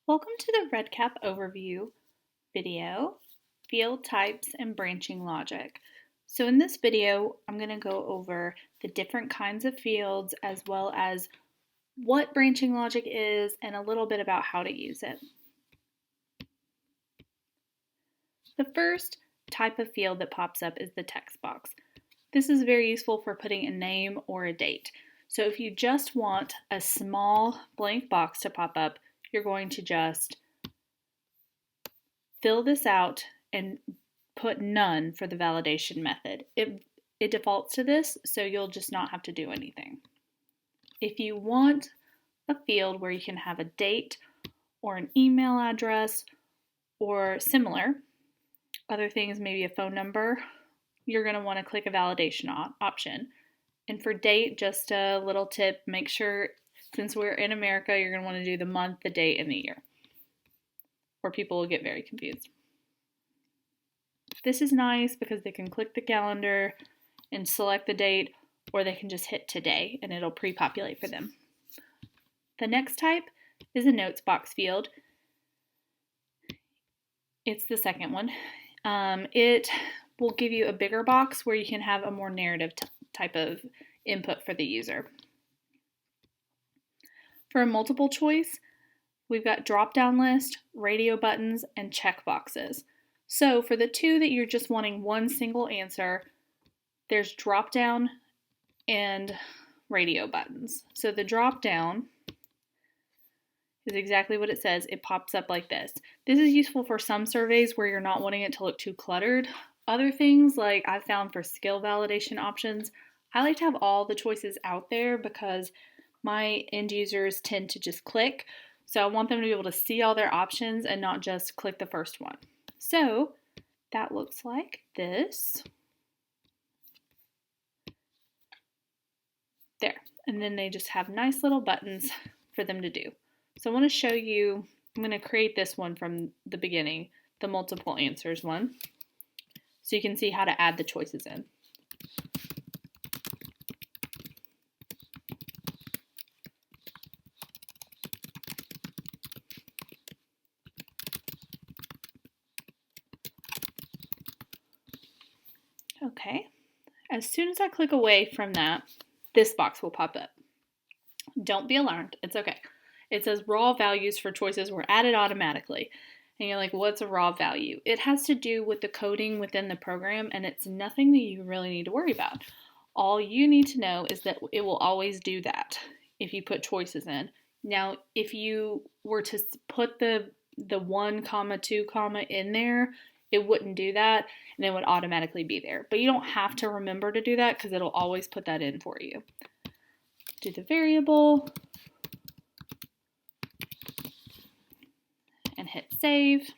Welcome to the RedCap overview video, field types and branching logic. So in this video, I'm going to go over the different kinds of fields as well as what branching logic is and a little bit about how to use it. The first type of field that pops up is the text box. This is very useful for putting a name or a date. So if you just want a small blank box to pop up, you're going to just fill this out and put none for the validation method. It defaults to this, so you'll just not have to do anything. If you want a field where you can have a date or an email address or similar, other things, maybe a phone number, you're going to want to click a validation option. And for date, just a little tip, make sure, since we're in America, you're going to want to do the month, the date, and the year, or people will get very confused. This is nice because they can click the calendar and select the date, or they can just hit today and it'll pre-populate for them. The next type is a notes box field. It's the second one. It will give you a bigger box where you can have a more narrative type of input for the user. For a multiple choice, we've got drop-down list, radio buttons, and check boxes. So for the two that you're just wanting one single answer, there's drop-down and radio buttons. So the drop-down is exactly what it says. It pops up like this. This is useful for some surveys where you're not wanting it to look too cluttered. Other things, like I've found for skill validation options, I like to have all the choices out there because my end users tend to just click. So I want them to be able to see all their options and not just click the first one. So that looks like this. There. And then they just have nice little buttons for them to do. So I want to show you, I'm going to create this one from the beginning, the multiple answers one, so you can see how to add the choices in. Okay, as soon as I click away from that, this box will pop up. Don't be alarmed, it's okay. It says raw values for choices were added automatically. And you're like, what's a raw value? It has to do with the coding within the program, and it's nothing that you really need to worry about. All you need to know is that it will always do that if you put choices in. Now, if you were to put the 1, 2, in there, it wouldn't do that, and it would automatically be there. But you don't have to remember to do that because it'll always put that in for you. Do the variable and hit save.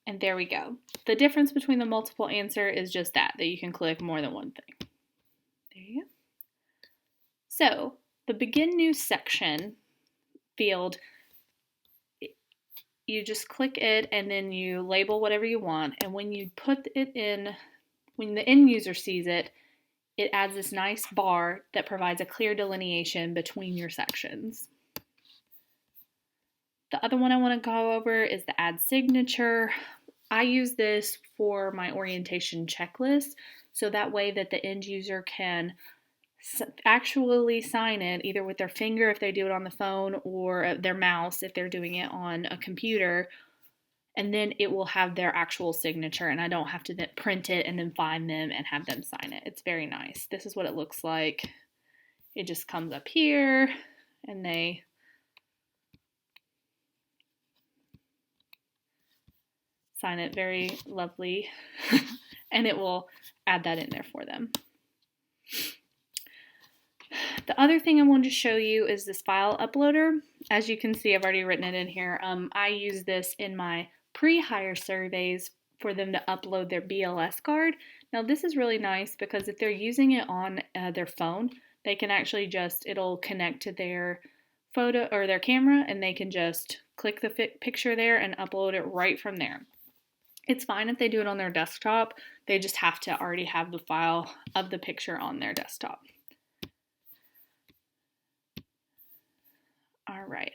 And there we go. The difference between the multiple answer is just that you can click more than one thing. There you go. So the begin new section field, you just click it and then you label whatever you want. And when you put it in, when the end user sees it, it adds this nice bar that provides a clear delineation between your sections. The other one I want to go over is the add signature. I use this for my orientation checklist, so that way that the end user can actually sign it either with their finger if they do it on the phone or their mouse if they're doing it on a computer, and then it will have their actual signature and I don't have to then print it and then find them and have them sign it. It's very nice. This is what it looks like. It just comes up here and they sign it, very lovely, and it will add that in there for them. The other thing I wanted to show you is this file uploader. As you can see, I've already written it in here. I use this in my pre-hire surveys for them to upload their BLS card. Now this is really nice because if they're using it on their phone, they can actually just, it'll connect to their photo or their camera and they can just click the picture there and upload it right from there. It's fine if they do it on their desktop. They just have to already have the file of the picture on their desktop. All right.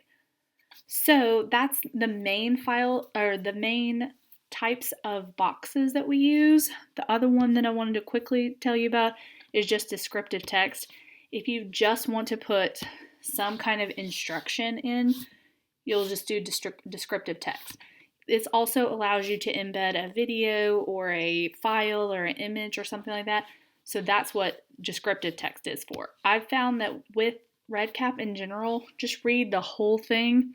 So that's the main file, or the main types of boxes that we use. The other one that I wanted to quickly tell you about is just descriptive text. If you just want to put some kind of instruction in, you'll just do descriptive text. This also allows you to embed a video or a file or an image or something like that. So that's what descriptive text is for. I've found that with RedCap in general, just read the whole thing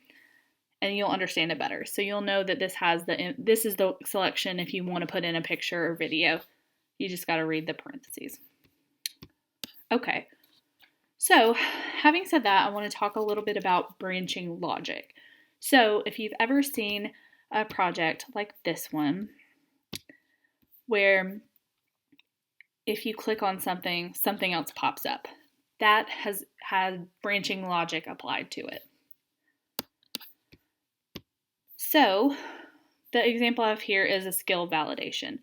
and you'll understand it better. So you'll know that this is the selection if you want to put in a picture or video. You just got to read the parentheses. Okay. So, having said that, I want to talk a little bit about branching logic. So, if you've ever seen a project like this one, where if you click on something, something else pops up, that has had branching logic applied to it. So, the example I have here is a skill validation.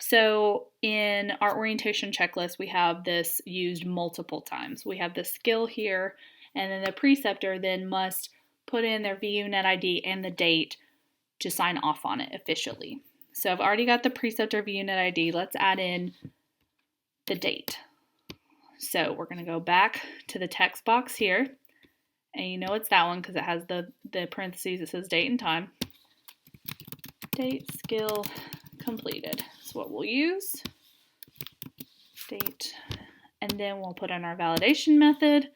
So in our orientation checklist, we have this used multiple times. We have the skill here, and then the preceptor then must put in their VUNet ID and the date to sign off on it officially. So I've already got the preceptor VUNet ID. Let's add in the date. So we're going to go back to the text box here, and you know it's that one because it has the parentheses that says date and time. Date, skill, completed. That's what we'll use. Date. And then we'll put in our validation method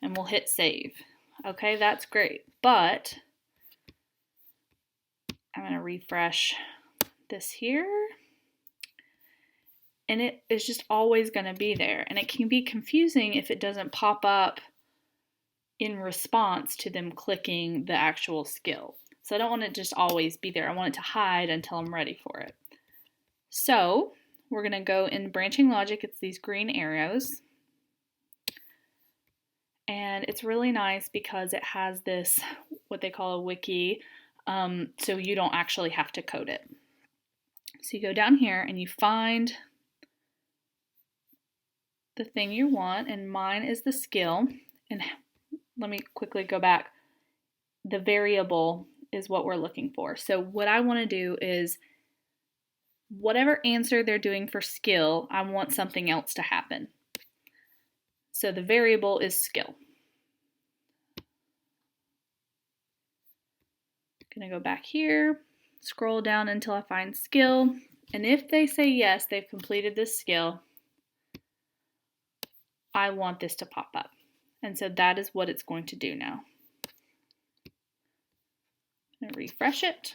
and we'll hit save. Okay, that's great. But I'm going to refresh this here. And it is just always going to be there. And it can be confusing if it doesn't pop up in response to them clicking the actual skill. So I don't want it to just always be there. I want it to hide until I'm ready for it. So we're going to go in branching logic. It's these green arrows. And it's really nice because it has this, what they call a wiki, so you don't actually have to code it. So you go down here and you find the thing you want, and mine is the skill. And let me quickly go back. The variable is what we're looking for. So what I want to do is whatever answer they're doing for skill, I want something else to happen. So the variable is skill. I'm going to go back here, scroll down until I find skill, and if they say yes, they've completed this skill, I want this to pop up. And so that is what it's going to do now. I'm going to refresh it,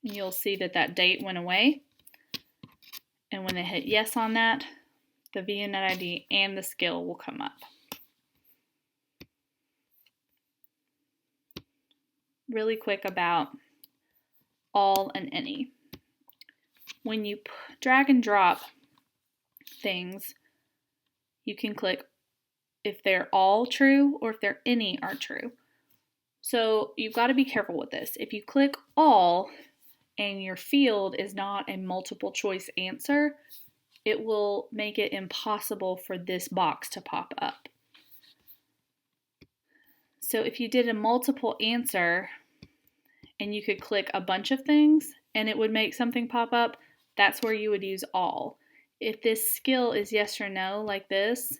and you'll see that that date went away. And when they hit yes on that, the VUNet ID and the skill will come up. Really quick about all and any. When you drag and drop things, you can click if they're all true or if they're any are true. So you've got to be careful with this. If you click all and your field is not a multiple choice answer, it will make it impossible for this box to pop up. So if you did a multiple answer and you could click a bunch of things and it would make something pop up, that's where you would use all. If this skill is yes or no like this,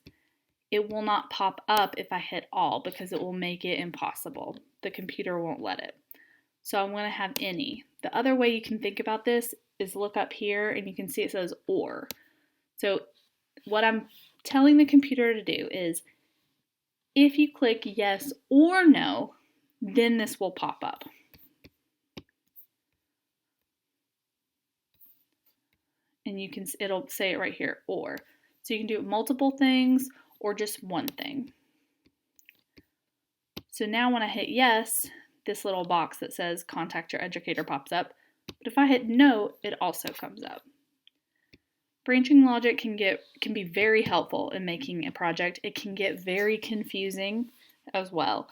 it will not pop up if I hit all because it will make it impossible. The computer won't let it. So I'm going to have any. The other way you can think about this is look up here and you can see it says or. So what I'm telling the computer to do is if you click yes or no, then this will pop up. And you can, it'll say it right here, or. So you can do multiple things or just one thing. So now when I hit yes, this little box that says contact your educator pops up. But if I hit no, it also comes up. Branching logic can be very helpful in making a project. It can get very confusing as well.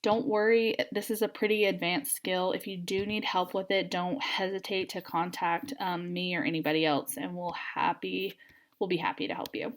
Don't worry, this is a pretty advanced skill. If you do need help with it, don't hesitate to contact me or anybody else, and we'll be happy to help you.